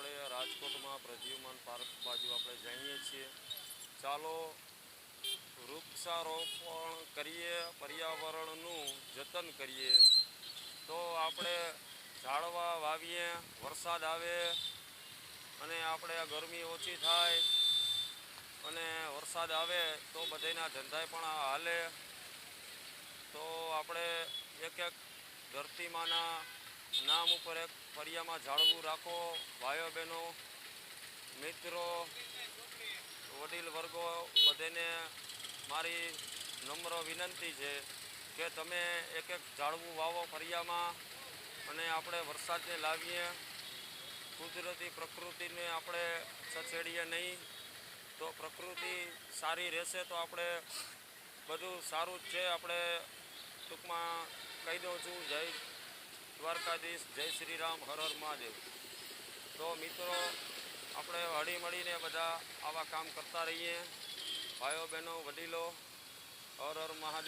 આપણે રાજકોટમાં પ્રદ્યુમન પાર્ક બાજુ આપણે જઈએ છીએ. ચાલો વૃક્ષારોપણ કરીએ, પર્યાવરણનું જતન કરીએ. તો આપણે ઝાડવા વાવીએ, વરસાદ આવે અને આપણે આ ગરમી ઓછી થાય અને વરસાદ આવે તો બધાના ધંધાય પણ હાલે. તો આપણે એક એક ધરતીમાના નામ ઉપર એક ફળિયામાં ઝાડવું રાખો. ભાઈઓ બહેનો, મિત્રો, વડીલ વર્ગો બધાને મારી નમ્ર વિનંતી છે કે તમે એક એક ઝાડવું વાવો ફળિયામાં અને આપણે વરસાદને લાવીએ. કુદરતી પ્રકૃતિને આપણે છછેડીએ નહીં તો પ્રકૃતિ સારી રહેશે તો આપણે બધું સારું જ છે. આપણે ટૂંકમાં કહી દઉં છું, જય દ્વારકાધીશ, જય શ્રી રામ, હર હર મહાદેવ. તો મિત્રો, આપણે હળી મળીને બધા આવા કામ કરતા રહીએ. ભાઈઓ બહેનો, વડીલો, હર હર મહાદેવ.